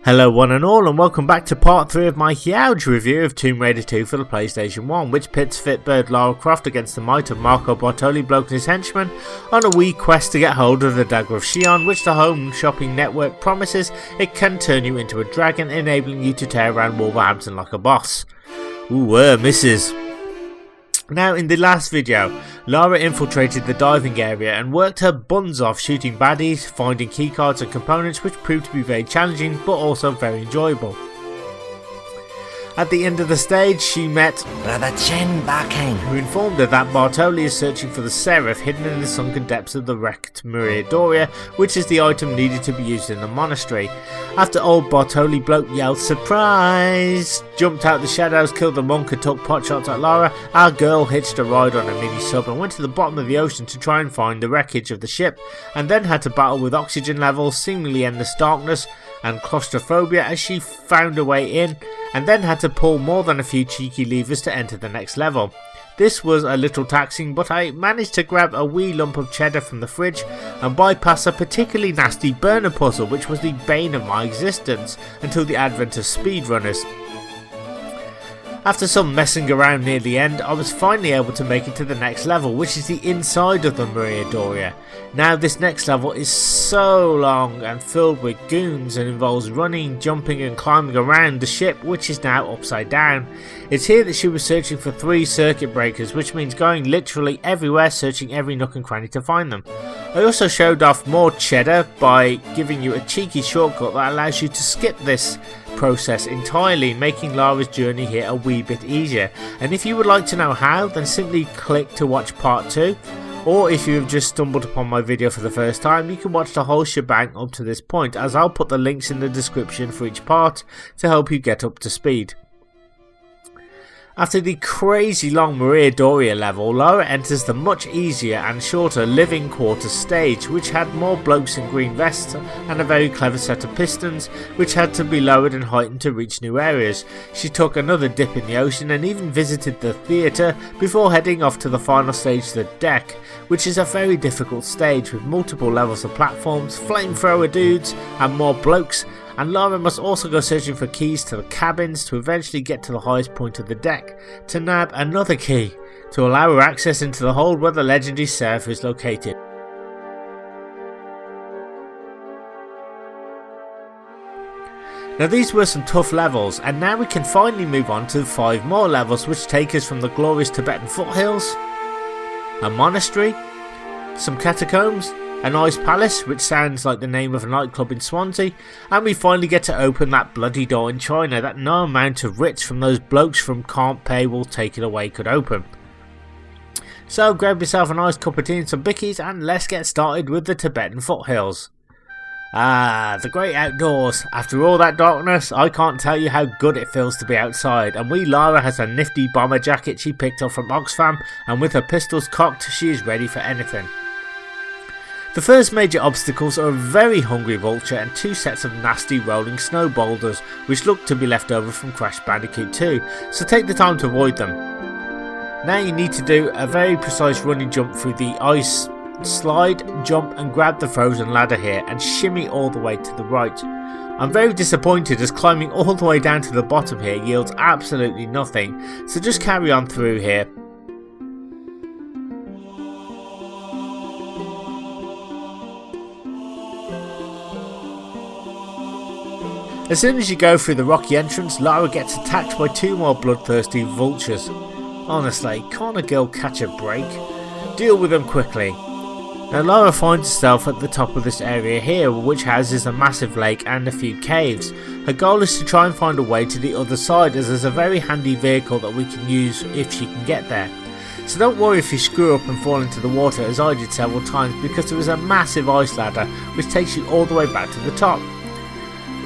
Hello one and all, and welcome back to part 3 of my huge review of Tomb Raider 2 for the PlayStation 1, which pits Fitbird Lara Croft against the might of Marco Bartoli, blokes and his henchmen, on a wee quest to get hold of the Dagger of Scion, which the home shopping network promises it can turn you into a dragon, enabling you to tear around Wolverhampton like a boss. Ooh, misses. Now, in the last video, Lara infiltrated the diving area and worked her buns off shooting baddies, finding keycards and components, which proved to be very challenging but also very enjoyable. At the end of the stage, she met Brother Chen Barking, who informed her that Bartoli is searching for the Seraph hidden in the sunken depths of the wrecked Maria Doria, which is the item needed to be used in the monastery. After old Bartoli bloke yelled surprise, jumped out the shadows, killed the monk and took potshots at Lara, our girl hitched a ride on a mini sub and went to the bottom of the ocean to try and find the wreckage of the ship, and then had to battle with oxygen levels, seemingly endless darkness and claustrophobia as she found her way in, and then had to pull more than a few cheeky levers to enter the next level. This was a little taxing, but I managed to grab a wee lump of cheddar from the fridge and bypass a particularly nasty burner puzzle, which was the bane of my existence until the advent of speedrunners. After some messing around near the end, I was finally able to make it to the next level, which is the inside of the Maria Doria. Now this next level is so long and filled with goons and involves running, jumping and climbing around the ship, which is now upside down. It's here that she was searching for 3 circuit breakers, which means going literally everywhere, searching every nook and cranny to find them. I also showed off more cheddar by giving you a cheeky shortcut that allows you to skip this process entirely, making Lara's journey here a wee bit easier. And if you would like to know how, then simply click to watch part 2, or if you have just stumbled upon my video for the first time, you can watch the whole shebang up to this point, as I'll put the links in the description for each part to help you get up to speed. After the crazy long Maria Doria level, Lara enters the much easier and shorter Living Quarters stage, which had more blokes in green vests and a very clever set of pistons, which had to be lowered and heightened to reach new areas. She took another dip in the ocean and even visited the theatre before heading off to the final stage, the deck, which is a very difficult stage with multiple levels of platforms, flamethrower dudes and more blokes, and Lara must also go searching for keys to the cabins to eventually get to the highest point of the deck to nab another key to allow her access into the hold where the legendary Seraph is located. Now these were some tough levels, and now we can finally move on to 5 more levels, which take us from the glorious Tibetan foothills, a monastery, some catacombs, an ice palace, which sounds like the name of a nightclub in Swansea, and we finally get to open that bloody door in China that no amount of writs from those blokes from Can't Pay Will Take It Away could open. So grab yourself a nice cup of tea and some bickies, and let's get started with the Tibetan foothills. The great outdoors. After all that darkness, I can't tell you how good it feels to be outside, and wee Lara has a nifty bomber jacket she picked up from Oxfam, and with her pistols cocked she is ready for anything. The first major obstacles are a very hungry vulture and 2 sets of nasty rolling snow boulders, which look to be left over from Crash Bandicoot 2, so take the time to avoid them. Now you need to do a very precise running jump through the ice, slide, jump and grab the frozen ladder here and shimmy all the way to the right. I'm very disappointed as climbing all the way down to the bottom here yields absolutely nothing, so just carry on through here. As soon as you go through the rocky entrance, Lara gets attacked by 2 more bloodthirsty vultures. Honestly, can't a girl catch a break? Deal with them quickly. Now Lara finds herself at the top of this area here, which houses a massive lake and a few caves. Her goal is to try and find a way to the other side, as there's a very handy vehicle that we can use if she can get there. So don't worry if you screw up and fall into the water, as I did several times, because there is a massive ice ladder which takes you all the way back to the top.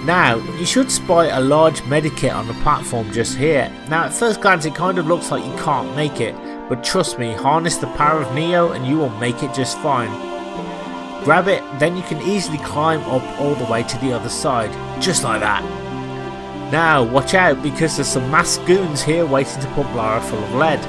Now, you should spy a large medikit on the platform just here. Now at first glance it kind of looks like you can't make it, but trust me, harness the power of Neo and you will make it just fine. Grab it, then you can easily climb up all the way to the other side, just like that. Now watch out, because there's some masked goons here waiting to pump Lara full of lead.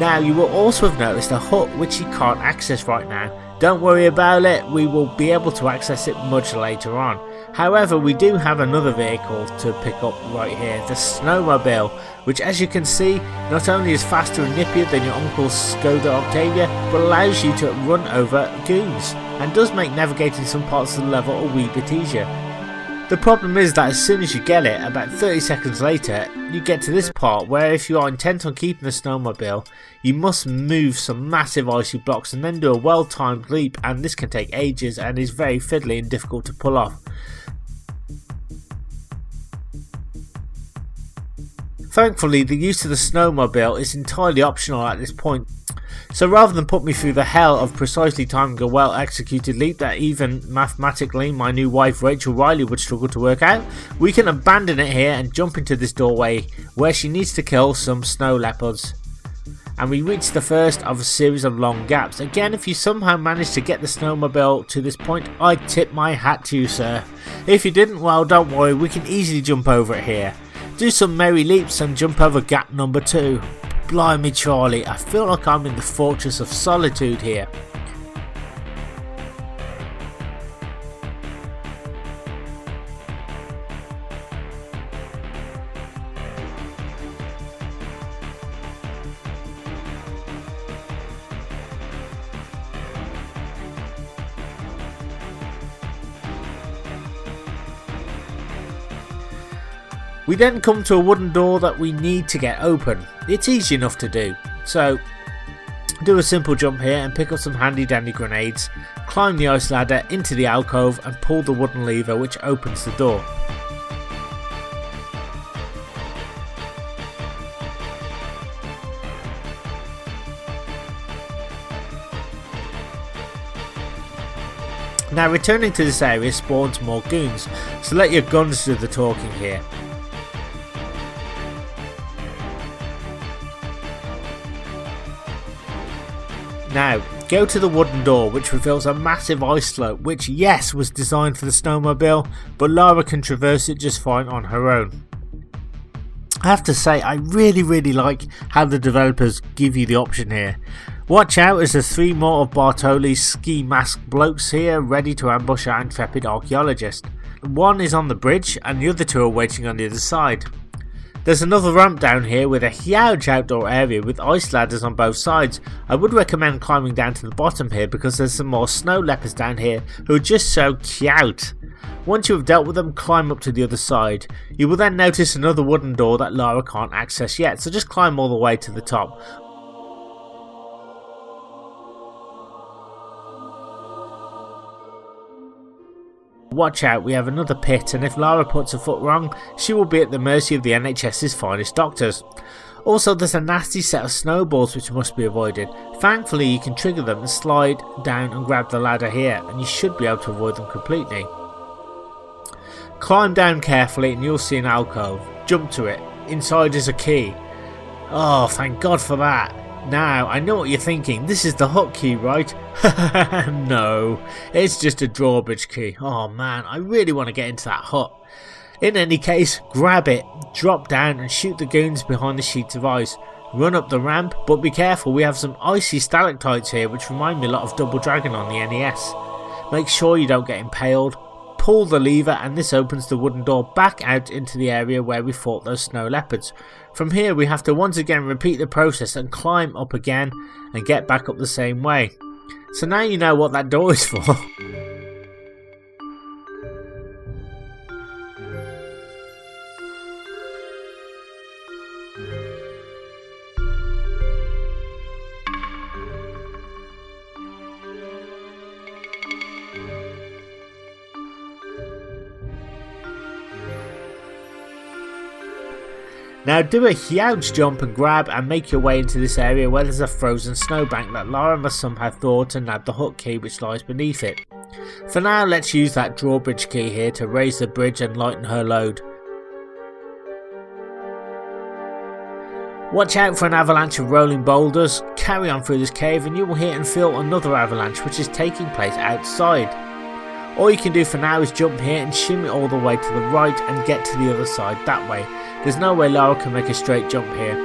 Now you will also have noticed a hut which you can't access right now. Don't worry about it, we will be able to access it much later on. However, we do have another vehicle to pick up right here, the snowmobile, which as you can see, not only is faster and nippier than your uncle's Skoda Octavia, but allows you to run over goons, and does make navigating some parts of the level a wee bit easier. The problem is that as soon as you get it, about 30 seconds later, you get to this part where if you are intent on keeping the snowmobile, you must move some massive icy blocks and then do a well-timed leap, and this can take ages and is very fiddly and difficult to pull off. Thankfully, the use of the snowmobile is entirely optional at this point. So rather than put me through the hell of precisely timing a well executed leap that even mathematically my new wife Rachel Riley would struggle to work out, we can abandon it here and jump into this doorway where she needs to kill some snow leopards. And we reach the first of a series of long gaps. Again, if you somehow manage to get the snowmobile to this point, I tip my hat to you, sir. If you didn't, well, don't worry, we can easily jump over it here. Do some merry leaps and jump over gap number 2. Blimey Charlie, I feel like I'm in the Fortress of Solitude here. We then come to a wooden door that we need to get open. It's easy enough to do, so do a simple jump here and pick up some handy dandy grenades, climb the ice ladder into the alcove and pull the wooden lever which opens the door. Now returning to this area spawns more goons, so let your guns do the talking here. Now, go to the wooden door which reveals a massive ice slope which, yes, was designed for the snowmobile, but Lara can traverse it just fine on her own. I have to say, I really like how the developers give you the option here. Watch out as there's 3 more of Bartoli's ski mask blokes here ready to ambush our intrepid archaeologist. One is on the bridge and the other 2 are waiting on the other side. There's another ramp down here with a huge outdoor area with ice ladders on both sides. I would recommend climbing down to the bottom here because there's some more snow leopards down here who are just so cute. Once you have dealt with them, climb up to the other side. You will then notice another wooden door that Lara can't access yet, so just climb all the way to the top. Watch out, we have another pit, and if Lara puts her foot wrong, she will be at the mercy of the NHS's finest doctors. Also, there's a nasty set of snowballs which must be avoided. Thankfully, you can trigger them and slide down and grab the ladder here, and you should be able to avoid them completely. Climb down carefully and you'll see an alcove. Jump to it. Inside is a key. Oh, thank God for that. Now, I know what you're thinking, this is the hut key, right? No, it's just a drawbridge key. Oh man, I really want to get into that hut. In any case, grab it, drop down and shoot the goons behind the sheets of ice. Run up the ramp, but be careful, we have some icy stalactites here which remind me a lot of Double Dragon on the NES. Make sure you don't get impaled. Pull the lever and this opens the wooden door back out into the area where we fought those snow leopards. From here we have to once again repeat the process and climb up again and get back up the same way. So now you know what that door is for. Now do a huge jump and grab and make your way into this area where there's a frozen snowbank that Lara must somehow thaw to nab the hut key which lies beneath it. For now, let's use that drawbridge key here to raise the bridge and lighten her load. Watch out for an avalanche of rolling boulders. Carry on through this cave and you will hear and feel another avalanche which is taking place outside. All you can do for now is jump here and shimmy all the way to the right and get to the other side that way. There's no way Lara can make a straight jump here.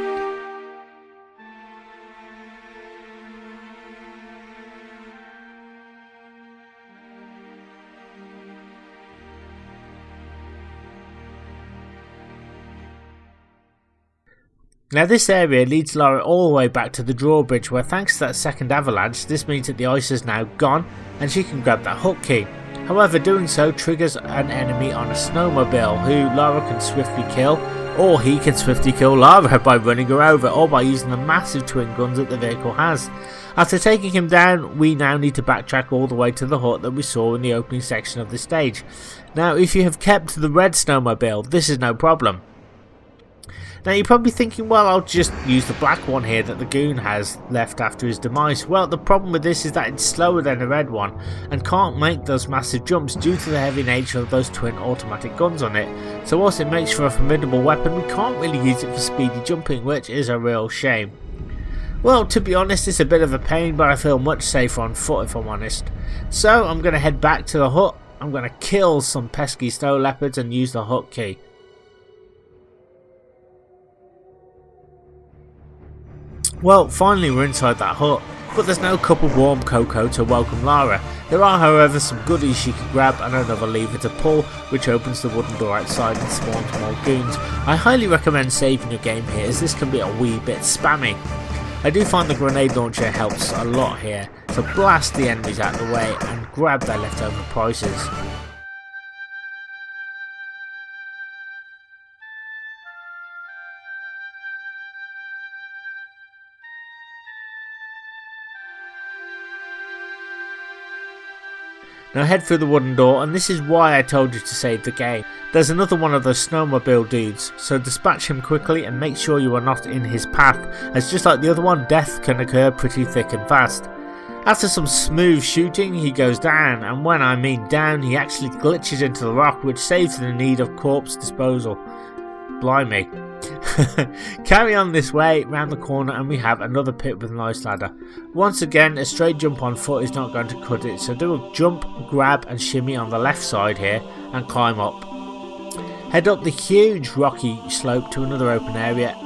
Now this area leads Lara all the way back to the drawbridge, where thanks to that second avalanche, this means that the ice is now gone and she can grab that hook key. However, doing so triggers an enemy on a snowmobile who Lara can swiftly kill, or he can swiftly kill Lara by running her over or by using the massive twin guns that the vehicle has. After taking him down, we now need to backtrack all the way to the hut that we saw in the opening section of the stage. Now if you have kept the red snowmobile, this is no problem. Now you're probably thinking, well, I'll just use the black one here that the goon has left after his demise. Well, the problem with this is that it's slower than the red one and can't make those massive jumps due to the heavy nature of those twin automatic guns on it. So whilst it makes for a formidable weapon, we can't really use it for speedy jumping, which is a real shame. Well, to be honest, it's a bit of a pain, but I feel much safer on foot if I'm honest. So I'm going to head back to the hut. I'm going to kill some pesky snow leopards and use the hook key. Well, finally we're inside that hut, but there's no cup of warm cocoa to welcome Lara. There are however some goodies she can grab and another lever to pull, which opens the wooden door outside and spawns more goons. I highly recommend saving your game here, as this can be a wee bit spammy. I do find the grenade launcher helps a lot here, so blast the enemies out of the way and grab their leftover prizes. Now head through the wooden door, and this is why I told you to save the game. There's another one of those snowmobile dudes, so dispatch him quickly and make sure you are not in his path, as just like the other one, death can occur pretty thick and fast. After some smooth shooting, he goes down, and when I mean down, he actually glitches into the rock, which saves the need of corpse disposal. Blimey. Carry on this way round the corner and we have another pit with an ice ladder. Once again, a straight jump on foot is not going to cut it, so do a jump, grab and shimmy on the left side here and climb up. Head up the huge rocky slope to another open area.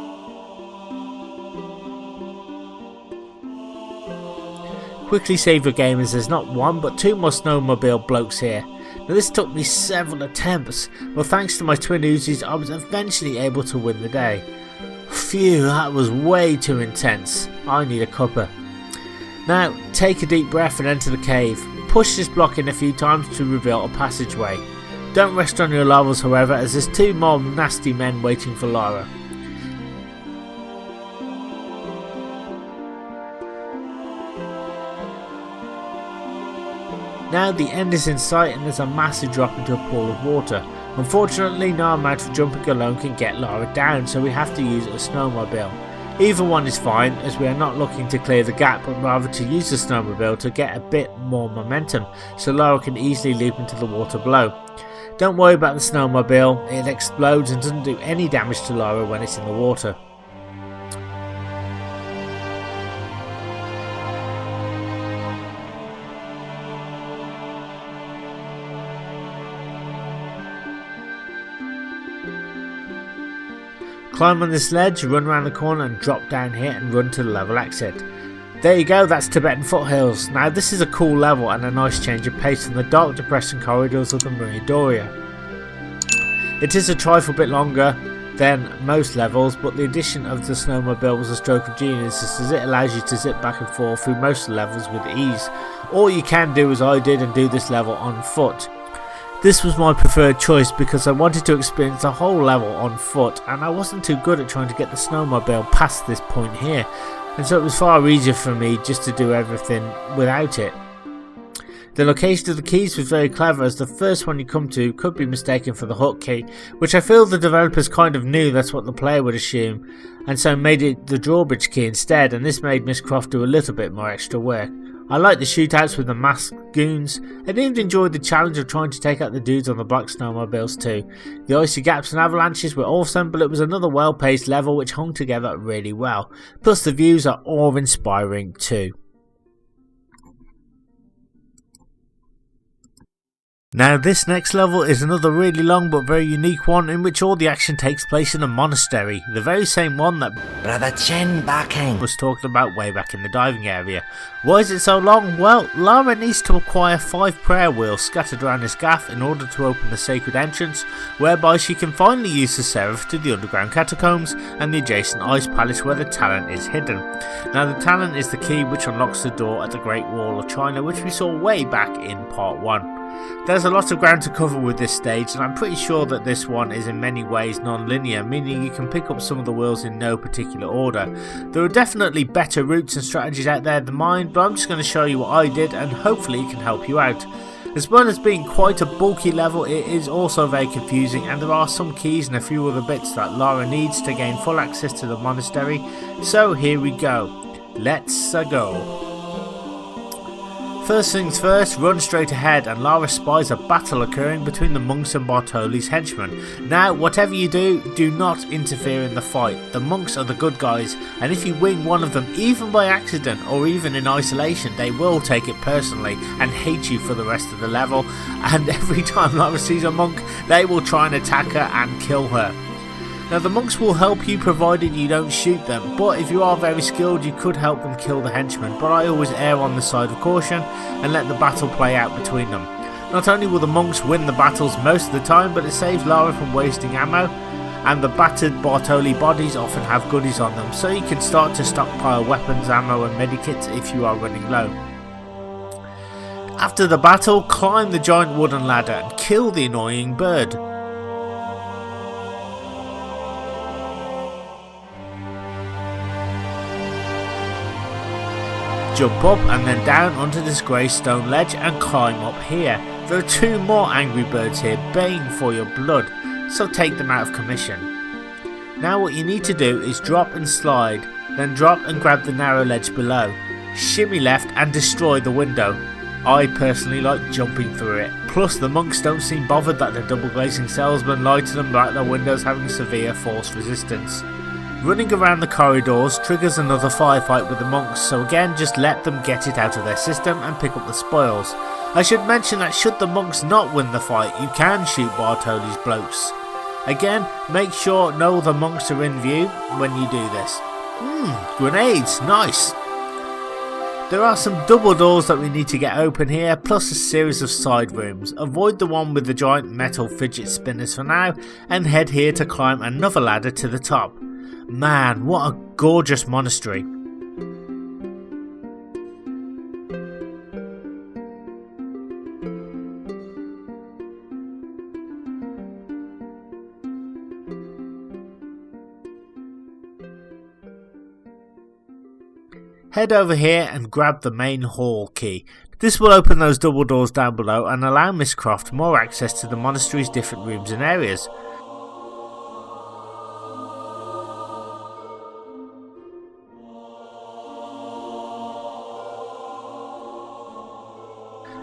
Quickly save your game, as there's not one but two more snowmobile blokes here. Now this took me several attempts, but thanks to my twin Uzis I was eventually able to win the day. Phew, that was way too intense. I need a cuppa. Now take a deep breath and enter the cave. Push this block in a few times to reveal a passageway. Don't rest on your laurels however, as there's two more nasty men waiting for Lara. Now the end is in sight and there's a massive drop into a pool of water. Unfortunately, no amount of jumping alone can get Lara down, so we have to use a snowmobile. Either one is fine, as we are not looking to clear the gap but rather to use the snowmobile to get a bit more momentum, so Lara can easily leap into the water below. Don't worry about the snowmobile, it explodes and doesn't do any damage to Lara when it's in the water. Climb on this ledge, run around the corner and drop down here and run to the level exit. There you go, that's Tibetan Foothills. Now this is a cool level and a nice change of pace from the dark depression corridors of the Maria Doria. It is a trifle bit longer than most levels, but the addition of the snowmobile was a stroke of genius, as it allows you to zip back and forth through most of the levels with ease. Or you can do as I did and do this level on foot. This was my preferred choice because I wanted to experience the whole level on foot, and I wasn't too good at trying to get the snowmobile past this point here, and so it was far easier for me just to do everything without it. The location of the keys was very clever, as the first one you come to could be mistaken for the hook key, which I feel the developers kind of knew that's what the player would assume, and so made it the drawbridge key instead, and this made Miss Croft do a little bit more extra work. I liked the shootouts with the masked goons, and even enjoyed the challenge of trying to take out the dudes on the black snowmobiles too. The icy gaps and avalanches were awesome, but it was another well paced level which hung together really well, plus the views are awe-inspiring too. Now this next level is another really long but very unique one in which all the action takes place in a monastery, the very same one that Brother Chin backing. was talking about way back in the diving area. Why is it so long? Well, Lara needs to acquire 5 prayer wheels scattered around this gaff in order to open the sacred entrance, whereby she can finally use the seraph to the underground catacombs and the adjacent ice palace where the talent is hidden. Now the talent is the key which unlocks the door at the Great Wall of China, which we saw way back in part 1. There's a lot of ground to cover with this stage, and I'm pretty sure that this one is in many ways non-linear, meaning you can pick up some of the wheels in no particular order. There are definitely better routes and strategies out there than mine, but I'm just going to show you what I did and hopefully it can help you out. As well as being quite a bulky level, it is also very confusing, and there are some keys and a few other bits that Lara needs to gain full access to the monastery, so here we go. Let's go. First things first, run straight ahead and Lara spies a battle occurring between the monks and Bartoli's henchmen. Now, whatever you do, do not interfere in the fight. The monks are the good guys, and if you wing one of them even by accident or even in isolation, they will take it personally and hate you for the rest of the level, and every time Lara sees a monk, they will try and attack her and kill her. Now the monks will help you provided you don't shoot them, but if you are very skilled you could help them kill the henchmen, but I always err on the side of caution and let the battle play out between them. Not only will the monks win the battles most of the time, but it saves Lara from wasting ammo, and the battered Bartoli bodies often have goodies on them, so you can start to stockpile weapons, ammo and medikits if you are running low. After the battle, climb the giant wooden ladder and kill the annoying bird. Jump up and then down onto this grey stone ledge and climb up here. There are 2 more angry birds here baying for your blood, so take them out of commission. Now what you need to do is drop and slide, then drop and grab the narrow ledge below. Shimmy left and destroy the window. I personally like jumping through it. Plus the monks don't seem bothered that the double glazing salesman lied to them about their windows having severe force resistance. Running around the corridors triggers another firefight with the monks, so again just let them get it out of their system and pick up the spoils. I should mention that should the monks not win the fight, you can shoot Bartoli's blokes. Again, make sure no other monks are in view when you do this. Grenades, nice! There are some double doors that we need to get open here, plus a series of side rooms. Avoid the one with the giant metal fidget spinners for now, and head here to climb another ladder to the top. Man, what a gorgeous monastery. Head over here and grab the main hall key. This will open those double doors down below and allow Miss Croft more access to the monastery's different rooms and areas.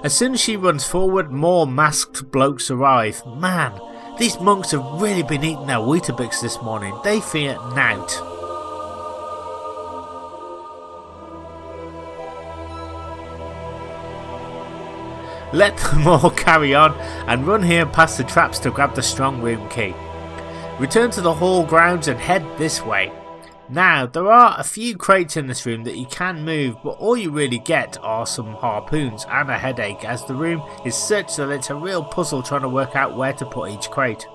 As soon as she runs forward, more masked blokes arrive. Man, these monks have really been eating their Weetabix this morning. They fear nought. Let them all carry on and run here past the traps to grab the strong room key. Return to the hall grounds and head this way. Now, there are a few crates in this room that you can move, but all you really get are some harpoons and a headache, as the room is such that it's a real puzzle trying to work out where to put each crate.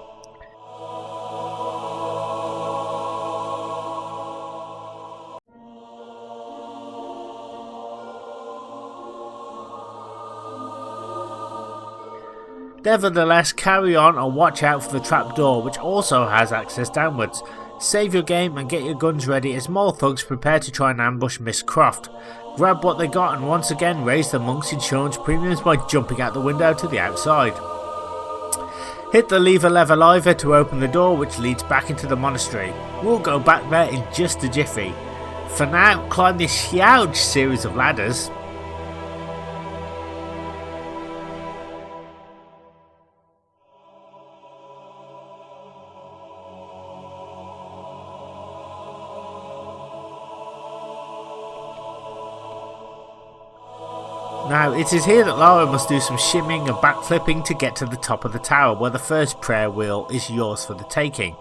Nevertheless, carry on and watch out for the trapdoor, which also has access downwards. Save your game and get your guns ready as more thugs prepare to try and ambush Miss Croft. Grab what they got and once again raise the monks' insurance premiums by jumping out the window to the outside. Hit the lever to open the door which leads back into the monastery. We'll go back there in just a jiffy. For now, climb this huge series of ladders. Now it is here that Lara must do some shimming and backflipping to get to the top of the tower, where the first prayer wheel is yours for the taking.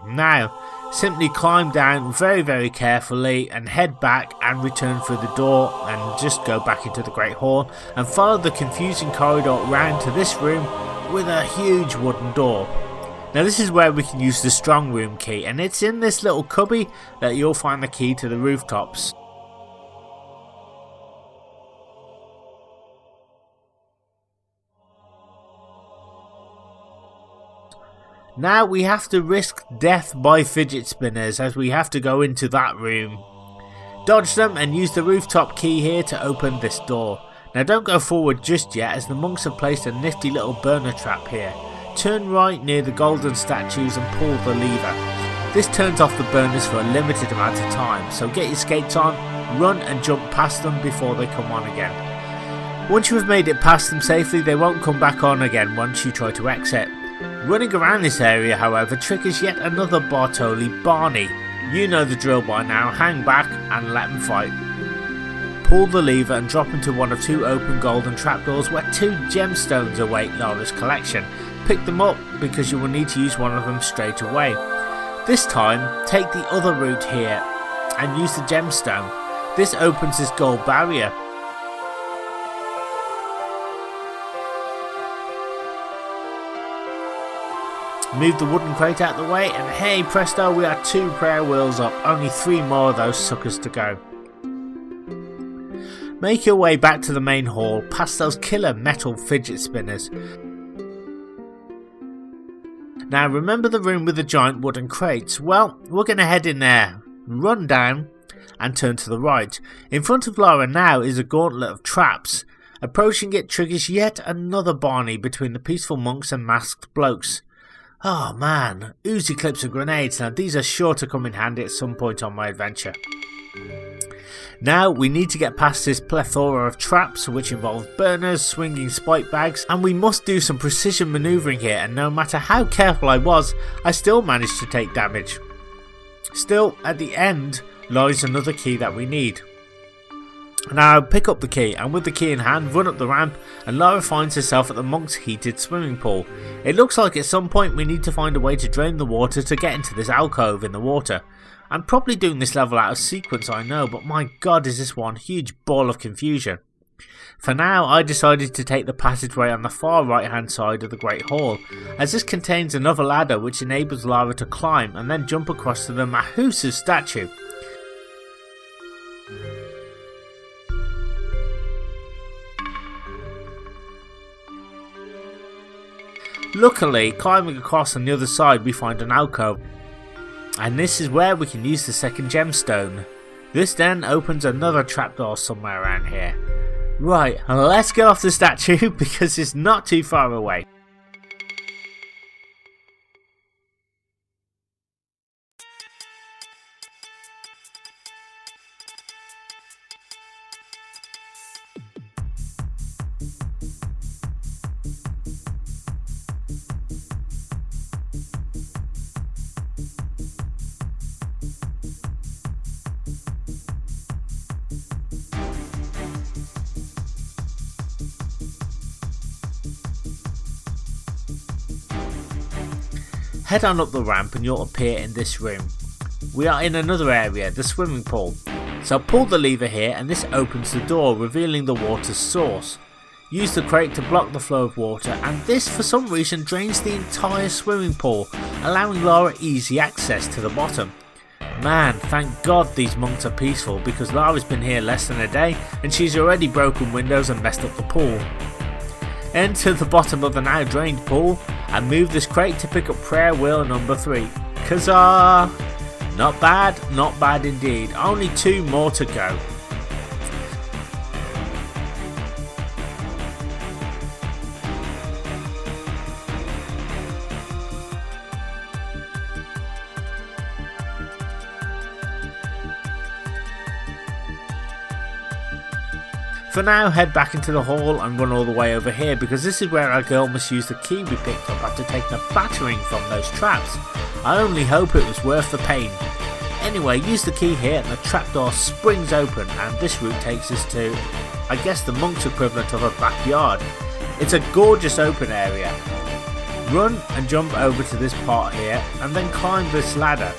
Now, simply climb down very carefully and head back and return through the door and just go back into the Great Hall and follow the confusing corridor round to this room with a huge wooden door. Now this is where we can use the strong room key, and it's in this little cubby that you'll find the key to the rooftops. Now we have to risk death by fidget spinners, as we have to go into that room. Dodge them and use the rooftop key here to open this door. Now don't go forward just yet, as the monks have placed a nifty little burner trap here. Turn right near the golden statues and pull the lever. This turns off the burners for a limited amount of time, so get your skates on, run and jump past them before they come on again. Once you have made it past them safely, they won't come back on again once you try to exit. Running around this area, however, triggers yet another Bartoli Barney. You know the drill by now, hang back and let them fight. Pull the lever and drop into one of two open golden trapdoors where two gemstones await Lara's collection. Pick them up because you will need to use one of them straight away. This time, take the other route here and use the gemstone. This opens this gold barrier. Move the wooden crate out of the way and hey presto, we are 2 prayer wheels up, only 3 more of those suckers to go. Make your way back to the main hall past those killer metal fidget spinners. Now remember the room with the giant wooden crates? Well, we're going to head in there, run down and turn to the right. In front of Lara now is a gauntlet of traps. Approaching it triggers yet another Barney between the peaceful monks and masked blokes. Oh man, Uzi clips and grenades, now these are sure to come in handy at some point on my adventure. Now we need to get past this plethora of traps which involve burners, swinging spike bags, and we must do some precision manoeuvring here, and no matter how careful I was, I still managed to take damage. Still, at the end lies another key that we need. Now pick up the key and with the key in hand run up the ramp, and Lara finds herself at the monk's heated swimming pool. It looks like at some point we need to find a way to drain the water to get into this alcove in the water. I'm probably doing this level out of sequence, I know, but my god is this one huge ball of confusion. For now I decided to take the passageway on the far right hand side of the Great Hall, as this contains another ladder which enables Lara to climb and then jump across to the Mahusa statue. Luckily, climbing across on the other side we find an alcove, and this is where we can use the second gemstone. This then opens another trapdoor somewhere around here. Right, let's get off the statue because it's not too far away. Head on up the ramp and you'll appear in this room. We are in another area, the swimming pool. So pull the lever here and this opens the door, revealing the water's source. Use the crate to block the flow of water, and this for some reason drains the entire swimming pool, allowing Lara easy access to the bottom. Man, thank god these monks are peaceful, because Lara's been here less than a day and she's already broken windows and messed up the pool. Enter the bottom of the now drained pool and move this crate to pick up prayer wheel number 3. Kazaa! Not bad indeed. Only 2 more to go. For now, head back into the hall and run all the way over here, because this is where our girl must use the key we picked up after taking a battering from those traps. I only hope it was worth the pain. Anyway, use the key here and the trapdoor springs open, and this route takes us to, I guess, the monk's equivalent of a backyard. It's a gorgeous open area. Run and jump over to this part here and then climb this ladder.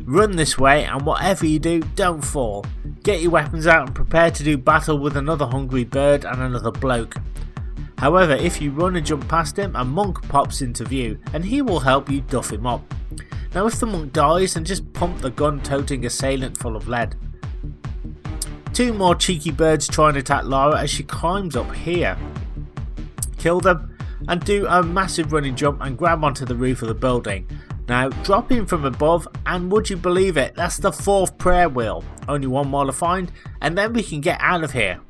Run this way, and whatever you do, don't fall. Get your weapons out and prepare to do battle with another hungry bird and another bloke. However, if you run and jump past him, a monk pops into view and he will help you duff him up. Now if the monk dies, then just pump the gun-toting assailant full of lead. Two more cheeky birds try and attack Lara as she climbs up here. Kill them and do a massive running jump and grab onto the roof of the building. Now drop in from above, and would you believe it, that's the 4th prayer wheel. Only one more to find and then we can get out of here.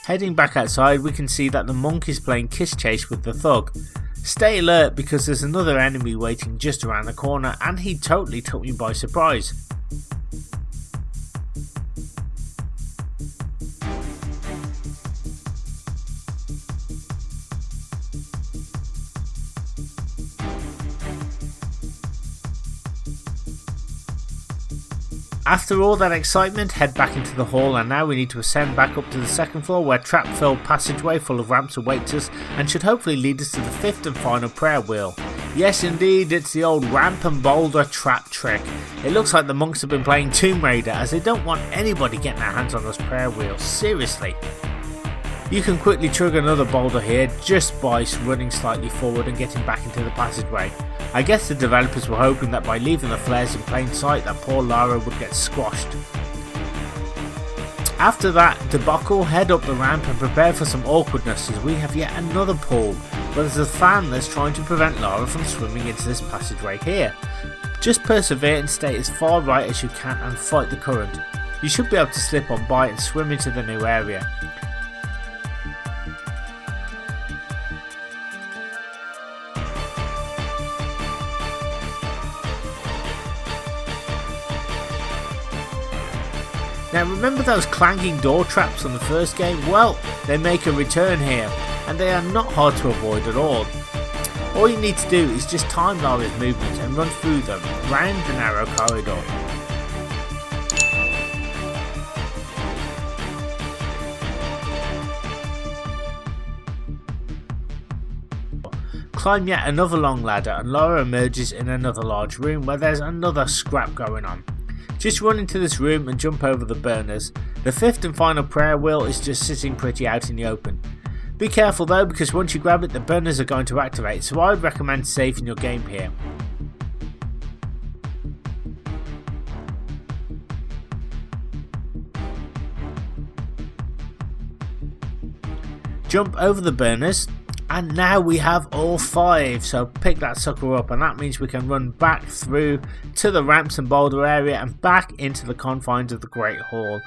Heading back outside, we can see that the monk is playing kiss chase with the thug. Stay alert because there's another enemy waiting just around the corner, and he totally took me by surprise. After all that excitement, head back into the hall, and now we need to ascend back up to the 2nd floor where trap-filled passageway full of ramps awaits us and should hopefully lead us to the 5th and final prayer wheel. Yes indeed, it's the old ramp and boulder trap trick. It looks like the monks have been playing Tomb Raider, as they don't want anybody getting their hands on those prayer wheels, seriously. You can quickly trigger another boulder here just by running slightly forward and getting back into the passageway. I guess the developers were hoping that by leaving the flares in plain sight that poor Lara would get squashed. After that debacle, head up the ramp and prepare for some awkwardness as we have yet another pool, but there's a fan that's trying to prevent Lara from swimming into this passageway here. Just persevere and stay as far right as you can and fight the current. You should be able to slip on by and swim into the new area. Now remember those clanging door traps on the first game? Well, they make a return here, and they are not hard to avoid at all. All you need to do is just time Lara's movements and run through them, round the narrow corridor. Climb yet another long ladder and Lara emerges in another large room where there's another scrap going on. Just run into this room and jump over the burners. The 5th and final prayer wheel is just sitting pretty out in the open. Be careful though, because once you grab it the burners are going to activate, so I would recommend saving your game here. Jump over the burners. And now we have all 5, so pick that sucker up, and that means we can run back through to the ramps and boulder area and back into the confines of the Great Hall.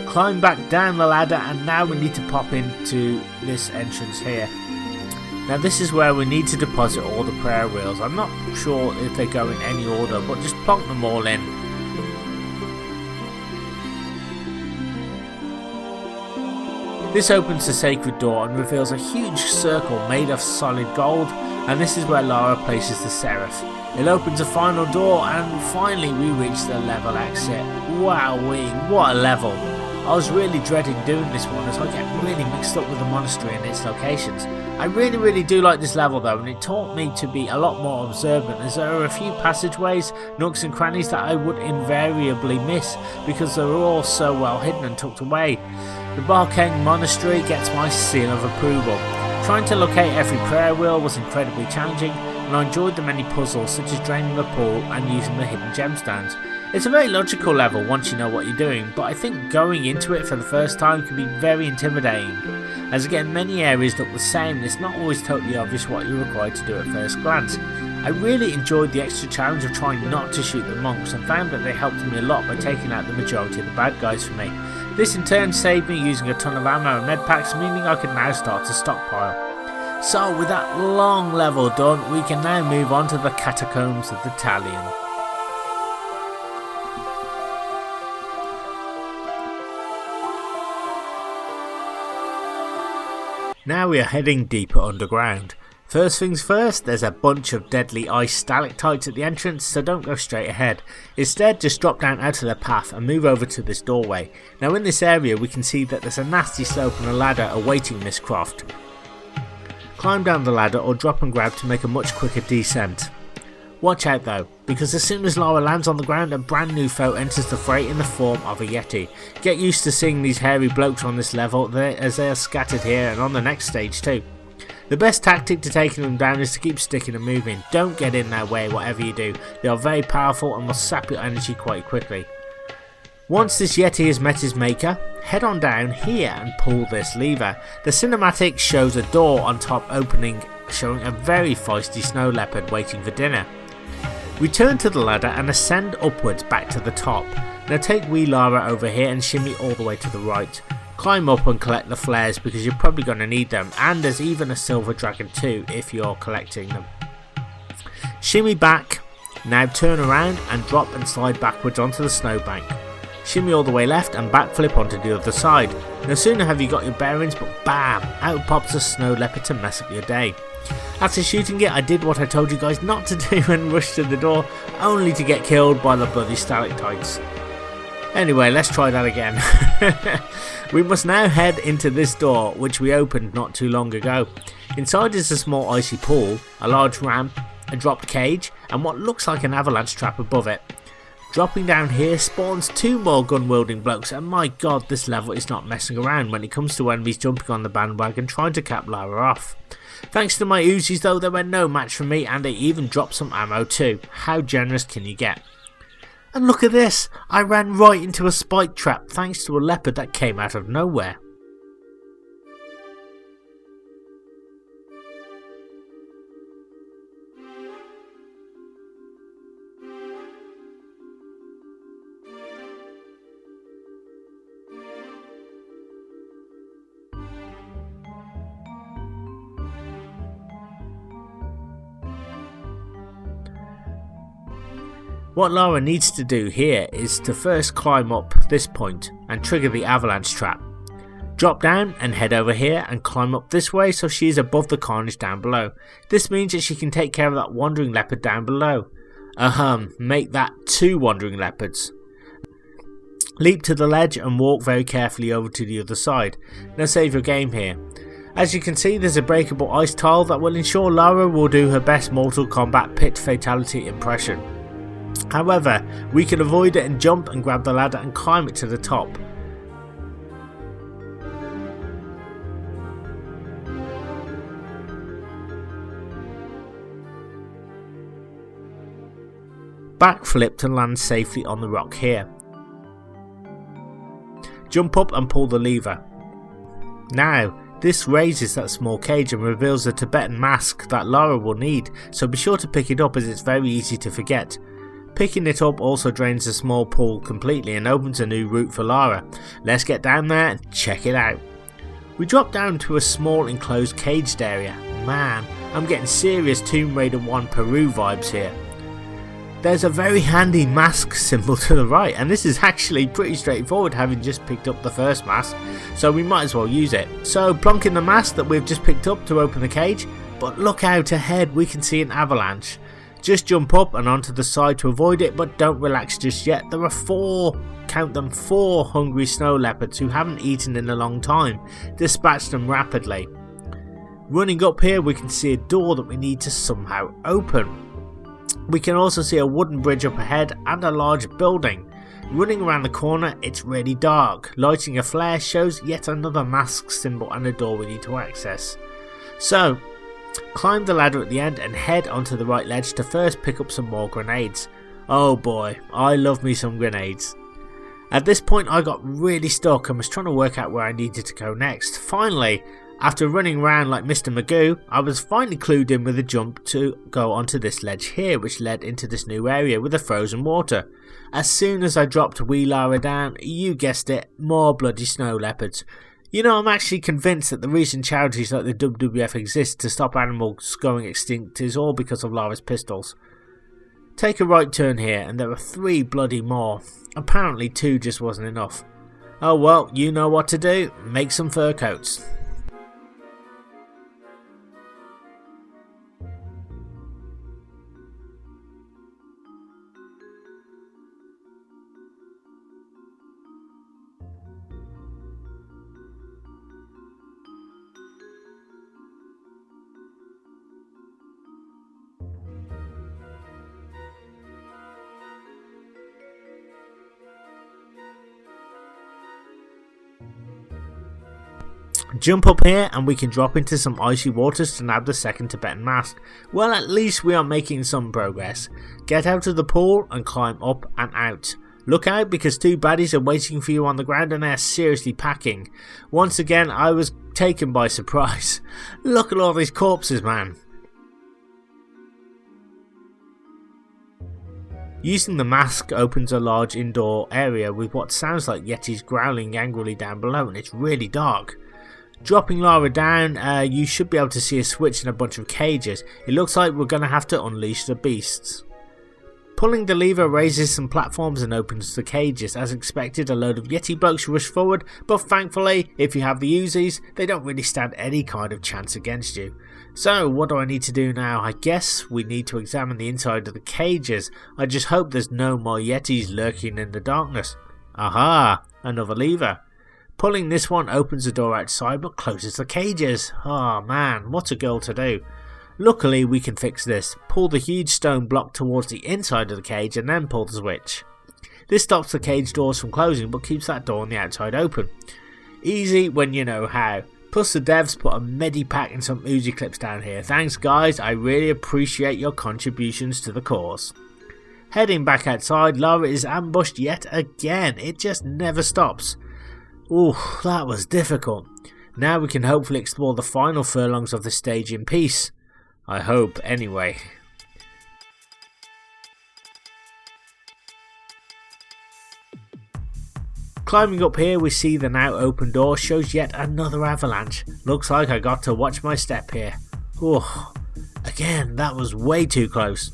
Climb back down the ladder, and now we need to pop into this entrance here. Now this is where we need to deposit all the prayer wheels. I'm not sure if they go in any order, but just plonk them all in. This opens the sacred door and reveals a huge circle made of solid gold, and this is where Lara places the seraph. It opens a final door and finally we reach the level exit. Wowee, what a level! I was really dreading doing this one as I get really mixed up with the monastery and its locations. I really do like this level though, and it taught me to be a lot more observant, as there are a few passageways, nooks and crannies that I would invariably miss because they were all so well hidden and tucked away. The Barkeng Monastery gets my seal of approval. Trying to locate every prayer wheel was incredibly challenging, and I enjoyed the many puzzles such as draining the pool and using the hidden gemstones. It's a very logical level once you know what you're doing, but I think going into it for the first time can be very intimidating. As again, many areas look the same and it's not always totally obvious what you're required to do at first glance. I really enjoyed the extra challenge of trying not to shoot the monks and found that they helped me a lot by taking out the majority of the bad guys for me. This in turn saved me using a ton of ammo and med packs, meaning I could now start to stockpile. So with that long level done, we can now move on to the catacombs of the Talion. Now we are heading deeper underground. First things first, there's a bunch of deadly ice stalactites at the entrance, so don't go straight ahead. Instead, just drop down out of the path and move over to this doorway. Now in this area we can see that there's a nasty slope and a ladder awaiting Miss Croft. Climb down the ladder or drop and grab to make a much quicker descent. Watch out though, because as soon as Lara lands on the ground, a brand new foe enters the fray in the form of a Yeti. Get used to seeing these hairy blokes on this level as they are scattered here and on the next stage too. The best tactic to taking them down is to keep sticking and moving. Don't get in their way whatever you do. They are very powerful and will sap your energy quite quickly. Once this Yeti has met his maker, head on down here and pull this lever. The cinematic shows a door on top opening, showing a very feisty snow leopard waiting for dinner. Return to the ladder and ascend upwards back to the top. Now take wee Lara over here and shimmy all the way to the right. Climb up and collect the flares because you're probably going to need them, and there's even a silver dragon too if you're collecting them. Shimmy back, now turn around and drop and slide backwards onto the snowbank. Shimmy all the way left and backflip onto the other side. No sooner have you got your bearings, but bam, out pops a snow leopard to mess up your day. After shooting it, I did what I told you guys not to do and rushed to the door, only to get killed by the bloody stalactites. Anyway, let's try that again. We must now head into this door, which we opened not too long ago. Inside is a small icy pool, a large ramp, a dropped cage, and what looks like an avalanche trap above it. Dropping down here spawns 2 more gun-wielding blokes, and my god, this level is not messing around when it comes to enemies jumping on the bandwagon trying to cap Lara off. Thanks to my Uzis though, they were no match for me, and they even dropped some ammo too. How generous can you get? And look at this, I ran right into a spike trap thanks to a leopard that came out of nowhere. What Lara needs to do here is to first climb up this point and trigger the avalanche trap. Drop down and head over here and climb up this way so she is above the carnage down below. This means that she can take care of that wandering leopard down below. Make that 2 wandering leopards. Leap to the ledge and walk very carefully over to the other side. Now save your game here. As you can see, there's a breakable ice tile that will ensure Lara will do her best Mortal Kombat pit fatality impression. However, we can avoid it and jump and grab the ladder and climb it to the top. Backflip to land safely on the rock here. Jump up and pull the lever. Now, this raises that small cage and reveals the Tibetan mask that Lara will need, so be sure to pick it up as it's very easy to forget. Picking it up also drains the small pool completely and opens a new route for Lara. Let's get down there and check it out. We drop down to a small enclosed caged area. man, I'm getting serious Tomb Raider 1 Peru vibes here. There's a very handy mask symbol to the right, and this is actually pretty straightforward having just picked up the first mask, so we might as well use it. So plonking the mask that we've just picked up to open the cage, but look out ahead, we can see an avalanche. Just jump up and onto the side to avoid it, but don't relax just yet. There are count them, 4 hungry snow leopards who haven't eaten in a long time. Dispatch them rapidly. Running up here, we can see a door that we need to somehow open. We can also see a wooden bridge up ahead and a large building. Running around the corner, it's really dark. Lighting a flare shows yet another mask symbol and a door we need to access. So, climb the ladder at the end and head onto the right ledge to first pick up some more grenades. Oh boy, I love me some grenades. At this point I got really stuck and was trying to work out where I needed to go next. Finally, after running around like Mr. Magoo, I was finally clued in with a jump to go onto this ledge here, which led into this new area with the frozen water. As soon as I dropped wee Lara down, you guessed it, more bloody snow leopards. You know, I'm actually convinced that the reason charities like the WWF exist to stop animals going extinct is all because of Lara's pistols. Take a right turn here and there are 3 bloody more. Apparently 2 just wasn't enough. Oh well, you know what to do, make some fur coats. Jump up here and we can drop into some icy waters to nab the second Tibetan mask. Well, at least we are making some progress. Get out of the pool and climb up and out. Look out because 2 baddies are waiting for you on the ground and they are seriously packing. Once again I was taken by surprise. Look at all these corpses, man. Using the mask opens a large indoor area with what sounds like Yetis growling angrily down below, and it's really dark. Dropping Lara down, you should be able to see a switch in a bunch of cages. It looks like we're going to have to unleash the beasts. Pulling the lever raises some platforms and opens the cages. As expected, a load of Yeti blokes rush forward, but thankfully, if you have the Uzis, they don't really stand any kind of chance against you. So, what do I need to do now? I guess we need to examine the inside of the cages. I just hope there's no more Yetis lurking in the darkness. Aha! Another lever. Pulling this one opens the door outside but closes the cages. Oh man, what a girl to do. Luckily we can fix this. Pull the huge stone block towards the inside of the cage and then pull the switch. This stops the cage doors from closing but keeps that door on the outside open. Easy when you know how. Plus the devs put a medipack and some Uzi clips down here. Thanks guys, I really appreciate your contributions to the cause. Heading back outside, Lara is ambushed yet again. It just never stops. Ooh, that was difficult. Now we can hopefully explore the final furlongs of the stage in peace. I hope, anyway. Climbing up here we see the now open door shows yet another avalanche. Looks like I got to watch my step here. Ooh, again, that was way too close.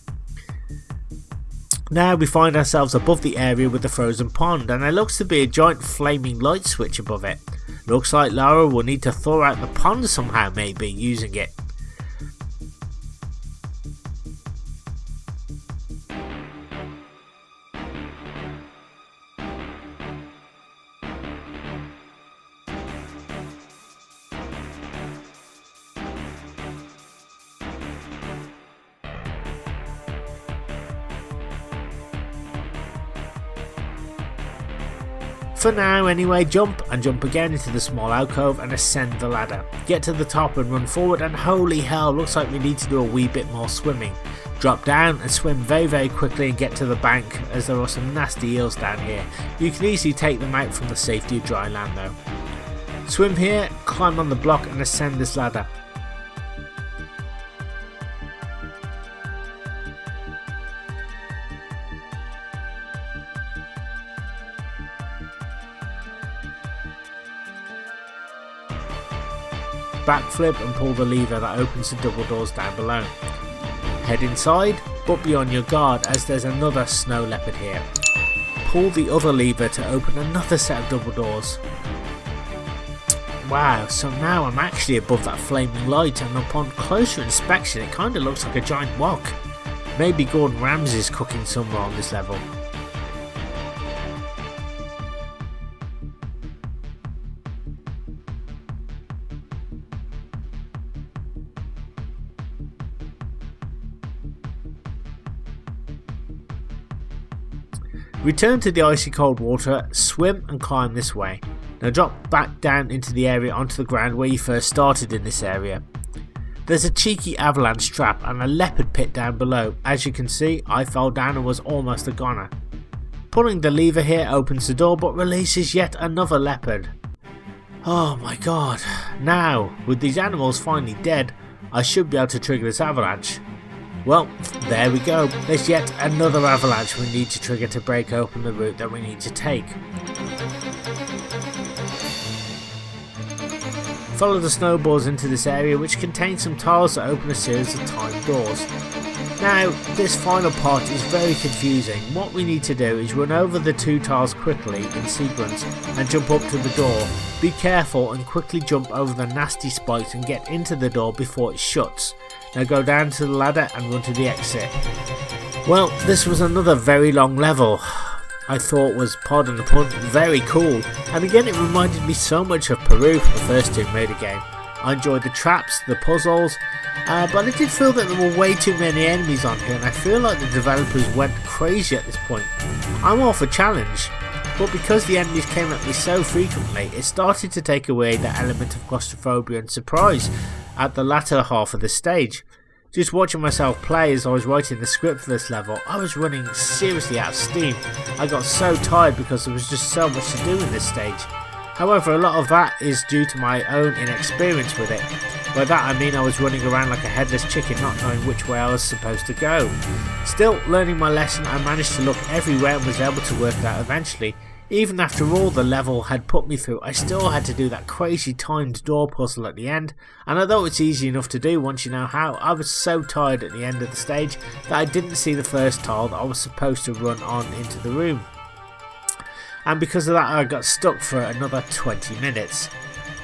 Now we find ourselves above the area with the frozen pond, and there looks to be a giant flaming light switch above it. Looks like Lara will need to thaw out the pond somehow, maybe, using it. For now anyway, jump and jump again into the small alcove and ascend the ladder. Get to the top and run forward, and holy hell, looks like we need to do a wee bit more swimming. Drop down and swim very quickly and get to the bank, as there are some nasty eels down here. You can easily take them out from the safety of dry land though. Swim here, climb on the block and ascend this ladder. backflip and pull the lever that opens the double doors down below. Head inside, but be on your guard as there's another snow leopard here. Pull the other lever to open another set of double doors. Wow, so now I'm actually above that flaming light, and upon closer inspection it kinda looks like a giant wok. Maybe Gordon Ramsay's cooking somewhere on this level. Return to the icy cold water, swim and climb this way. Now drop back down into the area onto the ground where you first started in this area. There's a cheeky avalanche trap and a leopard pit down below. As you can see, I fell down and was almost a goner. Pulling the lever here opens the door but releases yet another leopard. Oh my god. Now, with these animals finally dead, I should be able to trigger this avalanche. Well, there we go. There's yet another avalanche we need to trigger to break open the route that we need to take. Follow the snowballs into this area, which contains some tiles that open a series of timed doors. Now, this final part is very confusing. What we need to do is run over the two tiles quickly in sequence and jump up to the door. Be careful and quickly jump over the nasty spikes and get into the door before it shuts. Now go down to the ladder and run to the exit. Well, this was another very long level. I thought was, pardon the pun, very cool, and again it reminded me so much of Peru from the first Tomb Raider game. I enjoyed the traps, the puzzles, but I did feel that there were way too many enemies on here, and I feel like the developers went crazy at this point. I'm all for challenge, but because the enemies came at me so frequently, it started to take away the element of claustrophobia and surprise at the latter half of the stage. Just watching myself play as I was writing the script for this level, I was running seriously out of steam. I got so tired because there was just so much to do in this stage. However, a lot of that is due to my own inexperience with it. By that I mean I was running around like a headless chicken, not knowing which way I was supposed to go. Still, learning my lesson, I managed to look everywhere and was able to work it out eventually. Even after all the level had put me through, I still had to do that crazy timed door puzzle at the end, and although it's easy enough to do once you know how, I was so tired at the end of the stage that I didn't see the first tile that I was supposed to run on into the room. And because of that I got stuck for another 20 minutes.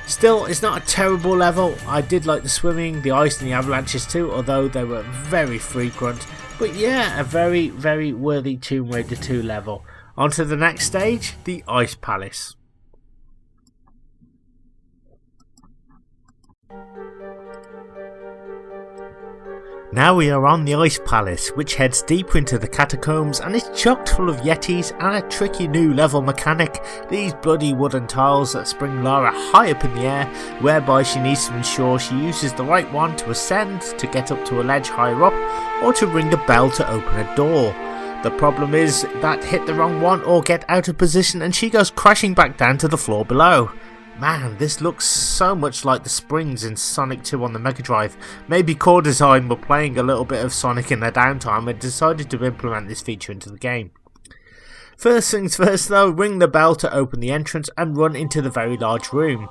Still, it's not a terrible level. I did like the swimming, the ice and the avalanches too, although they were very frequent. But yeah, a very, very worthy Tomb Raider 2 level. On to the next stage, the Ice Palace. Now we are on the Ice Palace, which heads deeper into the catacombs and is chock full of Yetis and a tricky new level mechanic, these bloody wooden tiles that spring Lara high up in the air, whereby she needs to ensure she uses the right one to ascend, to get up to a ledge higher up, or to ring a bell to open a door. The problem is that hit the wrong one or get out of position and she goes crashing back down to the floor below. Man, this looks so much like the springs in Sonic 2 on the Mega Drive. Maybe Core Design were playing a little bit of Sonic in their downtime and decided to implement this feature into the game. First things first though, ring the bell to open the entrance and run into the very large room.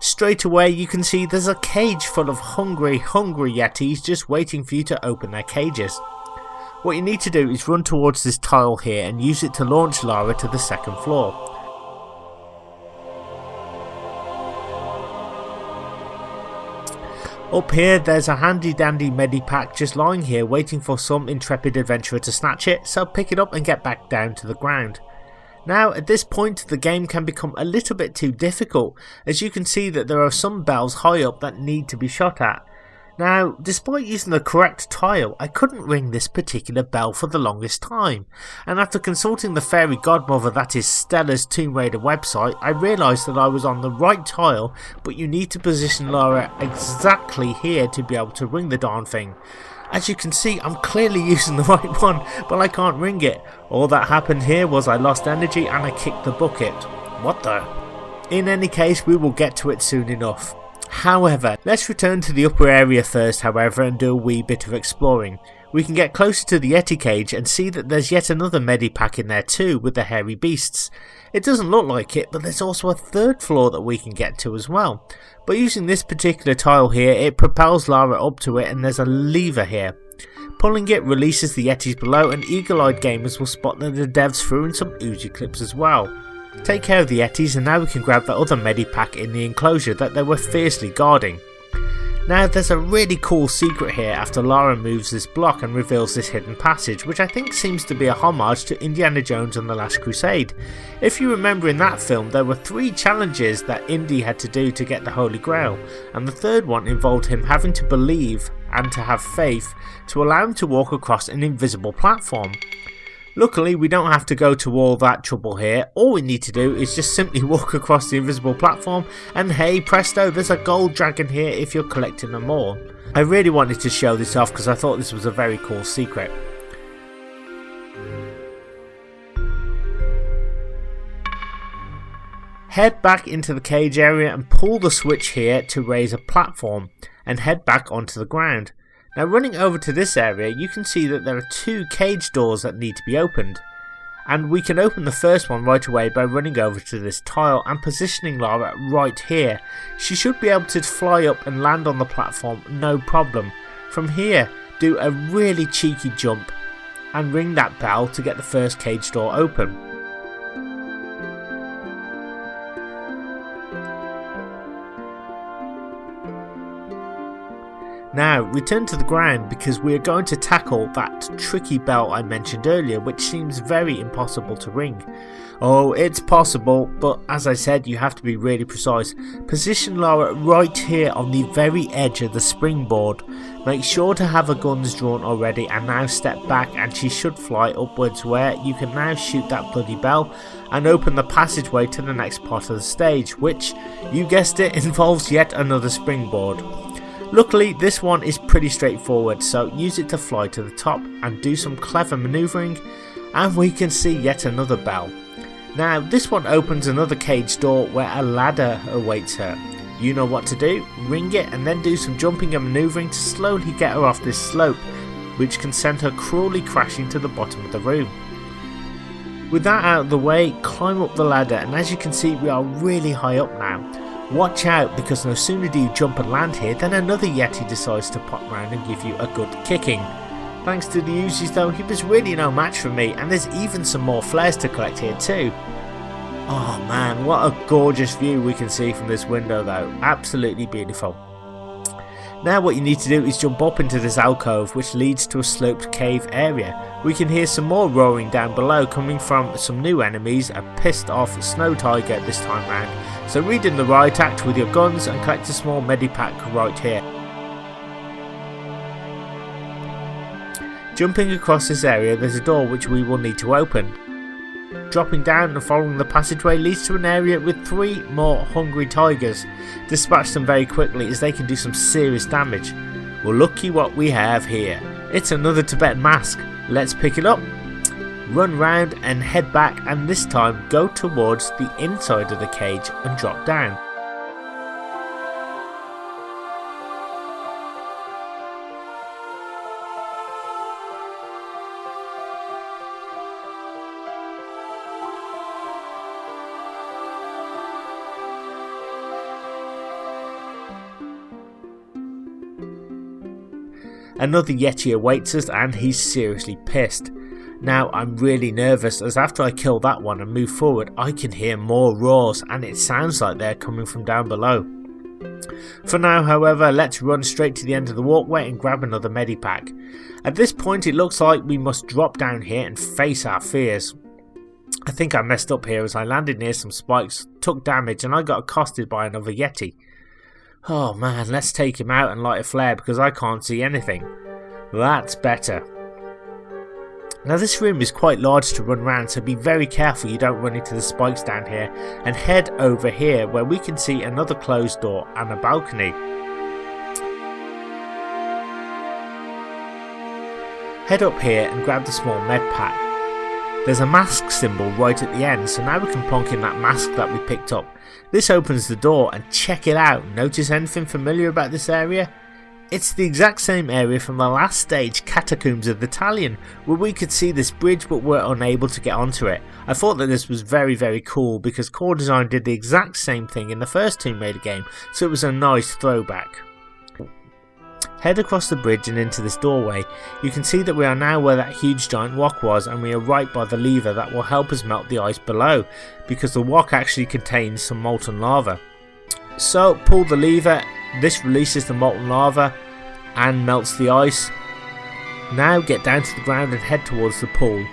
Straight away you can see there's a cage full of hungry Yetis just waiting for you to open their cages. What you need to do is run towards this tile here and use it to launch Lara to the second floor. Up here there's a handy dandy medipack just lying here waiting for some intrepid adventurer to snatch it, so pick it up and get back down to the ground. Now at this point the game can become a little bit too difficult, as you can see that there are some bells high up that need to be shot at. Now, despite using the correct tile, I couldn't ring this particular bell for the longest time, and after consulting the fairy godmother that is Stella's Tomb Raider website, I realised that I was on the right tile, but you need to position Lara exactly here to be able to ring the darn thing. As you can see, I'm clearly using the right one, but I can't ring it. All that happened here was I lost energy and I kicked the bucket. What the? In any case, we will get to it soon enough. However, let's return to the upper area first, however, and do a wee bit of exploring. We can get closer to the Yeti cage and see that there's yet another medipack in there too with the hairy beasts. It doesn't look like it, but there's also a third floor that we can get to as well. But using this particular tile here, it propels Lara up to it and there's a lever here. Pulling it releases the Yetis below, and eagle-eyed gamers will spot that the devs threw in some Uzi clips as well. Take care of the Yetis, and now we can grab that other medipack in the enclosure that they were fiercely guarding. Now there's a really cool secret here after Lara moves this block and reveals this hidden passage, which I think seems to be a homage to Indiana Jones and the Last Crusade. If you remember, in that film there were 3 challenges that Indy had to do to get the Holy Grail, and the third one involved him having to believe and to have faith to allow him to walk across an invisible platform. Luckily we don't have to go to all that trouble here. All we need to do is just simply walk across the invisible platform, and hey presto, there's a gold dragon here if you're collecting them all. I really wanted to show this off because I thought this was a very cool secret. Head back into the cage area and pull the switch here to raise a platform and head back onto the ground. Now running over to this area, you can see that there are 2 cage doors that need to be opened, and we can open the first one right away by running over to this tile and positioning Lara right here. She should be able to fly up and land on the platform no problem. From here, do a really cheeky jump and ring that bell to get the first cage door open. Now return to the ground because we are going to tackle that tricky bell I mentioned earlier, which seems very impossible to ring. Oh, it's possible, but as I said, you have to be really precise. Position Lara right here on the very edge of the springboard. Make sure to have her guns drawn already, and now step back and she should fly upwards, where you can now shoot that bloody bell and open the passageway to the next part of the stage, which, you guessed it, involves yet another springboard. Luckily this one is pretty straightforward, so use it to fly to the top and do some clever manoeuvring, and we can see yet another bell. Now this one opens another cage door where a ladder awaits her. You know what to do, ring it and then do some jumping and manoeuvring to slowly get her off this slope, which can send her cruelly crashing to the bottom of the room. With that out of the way, climb up the ladder, and as you can see we are really high up now. Watch out, because no sooner do you jump and land here than another Yeti decides to pop round and give you a good kicking. Thanks to the Uzis though, he was really no match for me, and there's even some more flares to collect here too. Oh man, what a gorgeous view we can see from this window though, absolutely beautiful. Now what you need to do is jump up into this alcove which leads to a sloped cave area. We can hear some more roaring down below coming from some new enemies, a pissed off snow tiger this time round. So read in the right act with your guns and collect a small medipack right here. Jumping across this area, there's a door which we will need to open. Dropping down and following the passageway leads to an area with 3 more hungry tigers. Dispatch them very quickly as they can do some serious damage. Well, looky what we have here. It's another Tibetan mask. Let's pick it up, run round and head back, and this time go towards the inside of the cage and drop down. Another Yeti awaits us and he's seriously pissed. Now I'm really nervous as after I kill that one and move forward I can hear more roars and it sounds like they're coming from down below. For now however, let's run straight to the end of the walkway and grab another medipack. At this point it looks like we must drop down here and face our fears. I think I messed up here as I landed near some spikes, took damage and I got accosted by another Yeti. Oh man, let's take him out and light a flare because I can't see anything. That's better. Now this room is quite large to run around, so be very careful you don't run into the spikes down here, and head over here where we can see another closed door and a balcony. Head up here and grab the small med pack. There's a mask symbol right at the end, so now we can plonk in that mask that we picked up. This opens the door and check it out. Notice anything familiar about this area? It's the exact same area from the last stage, Catacombs of the Italian, where we could see this bridge but were unable to get onto it. I thought that this was very cool because Core Design did the exact same thing in the first Tomb Raider game, so it was a nice throwback. Head across the bridge and into this doorway. You can see that we are now where that huge giant rock was, and we are right by the lever that will help us melt the ice below, because the rock actually contains some molten lava. So pull the lever, this releases the molten lava and melts the ice. Now get down to the ground and head towards the pool.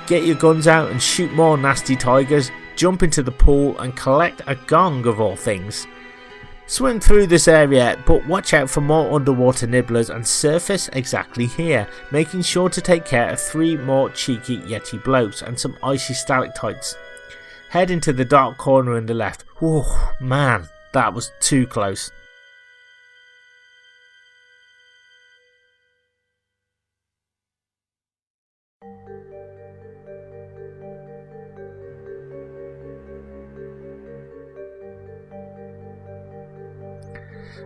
Get your guns out and shoot more nasty tigers, jump into the pool and collect a gong of all things. Swim through this area, but watch out for more underwater nibblers and surface exactly here, making sure to take care of 3 more cheeky Yeti blokes and some icy stalactites. Head into the dark corner on the left. Whoa, man, that was too close.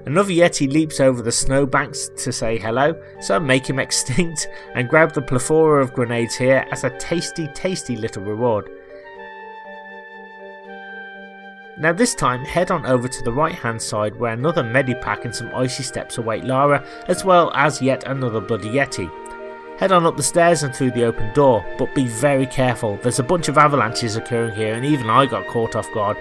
Another Yeti leaps over the snowbanks to say hello, so make him extinct and grab the plethora of grenades here as a tasty little reward. Now this time head on over to the right hand side where another medipack and some icy steps await Lara, as well as yet another bloody Yeti. Head on up the stairs and through the open door, but be very careful, there's a bunch of avalanches occurring here and even I got caught off guard.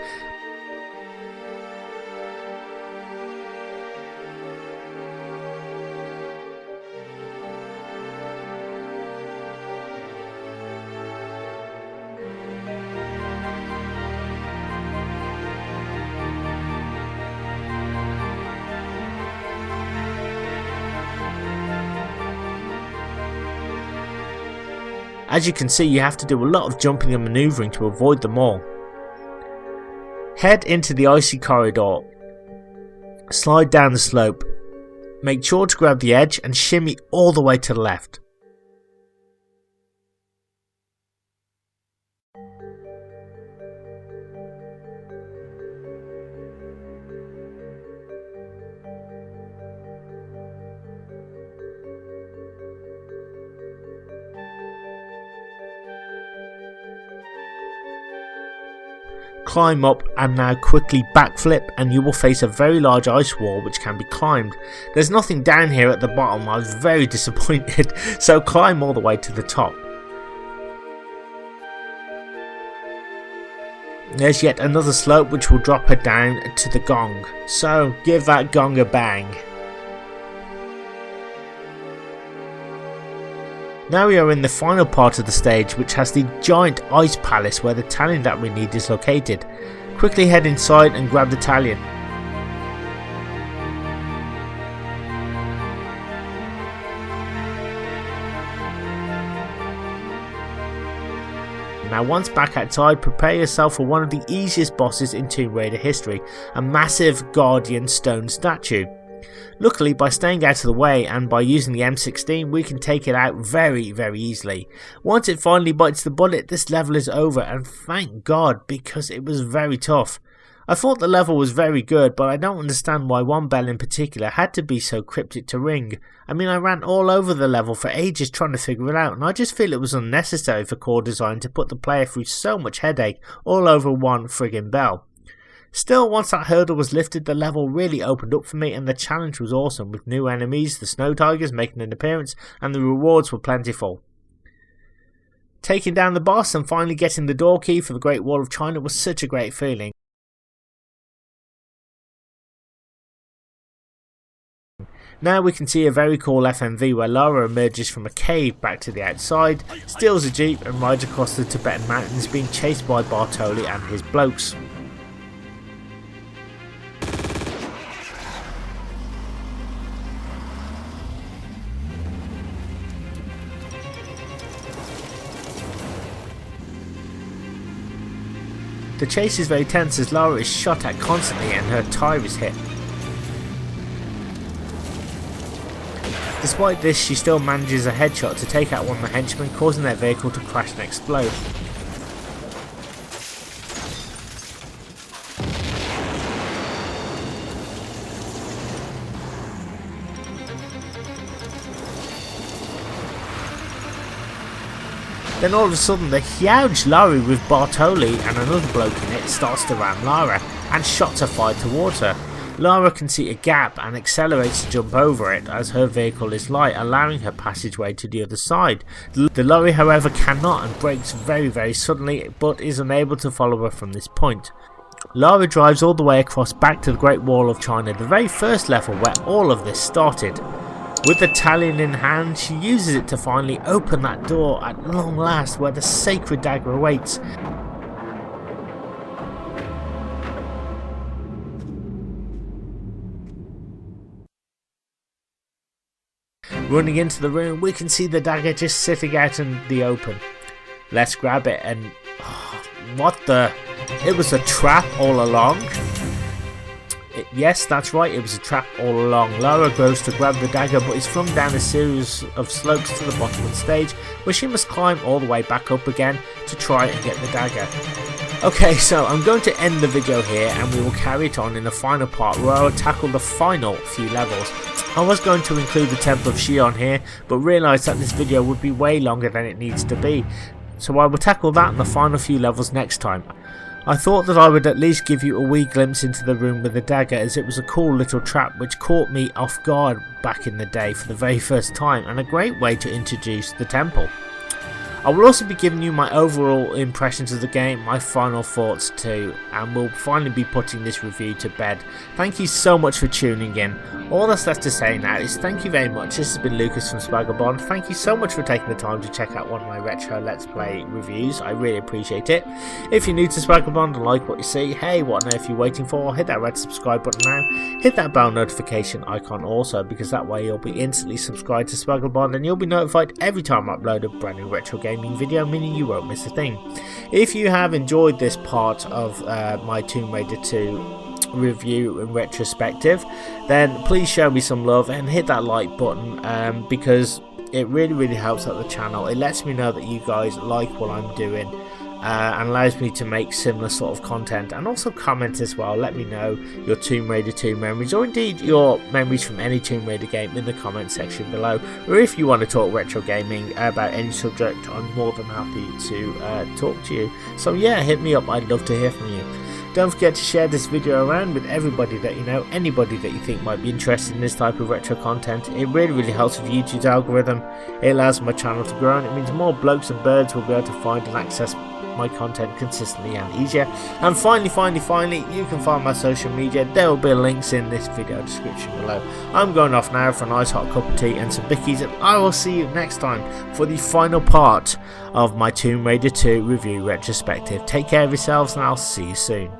As you can see, you have to do a lot of jumping and manoeuvring to avoid them all. Head into the icy corridor. Slide down the slope. Make sure to grab the edge and shimmy all the way to the left. Climb up and now quickly backflip and you will face a very large ice wall which can be climbed. There's nothing down here at the bottom, I was very disappointed, so climb all the way to the top. There's yet another slope which will drop her down to the gong, so give that gong a bang. Now we are in the final part of the stage, which has the giant ice palace where the talent that we need is located. Quickly head inside and grab the talent. Now once back outside, prepare yourself for one of the easiest bosses in Tomb Raider history, a massive guardian stone statue. Luckily, by staying out of the way and by using the M16 we can take it out very easily. Once it finally bites the bullet, this level is over, and thank God, because it was very tough. I thought the level was very good, but I don't understand why one bell in particular had to be so cryptic to ring. I mean, I ran all over the level for ages trying to figure it out, and I just feel it was unnecessary for Core Design to put the player through so much headache all over one friggin' bell. Still, once that hurdle was lifted, the level really opened up for me and the challenge was awesome, with new enemies, the snow tigers making an appearance, and the rewards were plentiful. Taking down the boss and finally getting the door key for the Great Wall of China was such a great feeling. Now we can see a very cool FMV where Lara emerges from a cave back to the outside, steals a jeep and rides across the Tibetan mountains being chased by Bartoli and his blokes. The chase is very tense as Lara is shot at constantly and her tyre is hit. Despite this, she still manages a headshot to take out one of the henchmen, causing their vehicle to crash and explode. Then all of a sudden the huge lorry with Bartoli and another bloke in it starts to ram Lara, and shots are fired towards her. Lara can see a gap and accelerates to jump over it as her vehicle is light, allowing her passageway to the other side. The lorry however cannot and brakes very suddenly, but is unable to follow her from this point. Lara drives all the way across back to the Great Wall of China, the very first level where all of this started. With the talion in hand, she uses it to finally open that door at long last where the sacred dagger awaits. Running into the room, we can see the dagger just sitting out in the open. Let's grab it and... what the... It was a trap all along. Yes, that's right, it was a trap all along. Lara goes to grab the dagger but is flung down a series of slopes to the bottom of the stage where she must climb all the way back up again to try and get the dagger. Okay, so I'm going to end the video here and we will carry it on in the final part where I will tackle the final few levels. I was going to include the Temple of Xion here but realised that this video would be way longer than it needs to be. So I will tackle that in the final few levels next time. I thought that I would at least give you a wee glimpse into the room with the dagger, as it was a cool little trap which caught me off guard back in the day for the very first time, and a great way to introduce the temple. I will also be giving you my overall impressions of the game, my final thoughts too, and we'll finally be putting this review to bed. Thank you so much for tuning in. All that's left to say now is thank you very much. This has been Lucas from SwaggerBlonde's. Thank you so much for taking the time to check out one of my retro Let's Play reviews. I really appreciate it. If you're new to SwaggerBlonde and like what you see, hey, what on earth are you waiting for? Hit that red subscribe button now. Hit that bell notification icon also, because that way you'll be instantly subscribed to SwaggerBlonde and you'll be notified every time I upload a brand new retro gaming video, meaning you won't miss a thing. If you have enjoyed this part of my Tomb Raider 2 review and retrospective, then please show me some love and hit that like button, because it really helps out the channel. It lets me know that you guys like what I'm doing and allows me to make similar sort of content, and also comment as well. Let me know your Tomb Raider 2 memories, or indeed your memories from any Tomb Raider game in the comment section below, or if you want to talk retro gaming about any subject, I'm more than happy to talk to you. So yeah, hit me up, I'd love to hear from you. Don't forget to share this video around with everybody that you know, anybody that you think might be interested in this type of retro content. It really helps with YouTube's algorithm. It allows my channel to grow, and it means more blokes and birds will be able to find and access my content consistently and easier. And finally, you can find my social media. There will be links in this video description below. I'm going off now for a nice hot cup of tea and some bickies, and I will see you next time for the final part of my Tomb Raider 2 review retrospective. Take care of yourselves and I'll see you soon.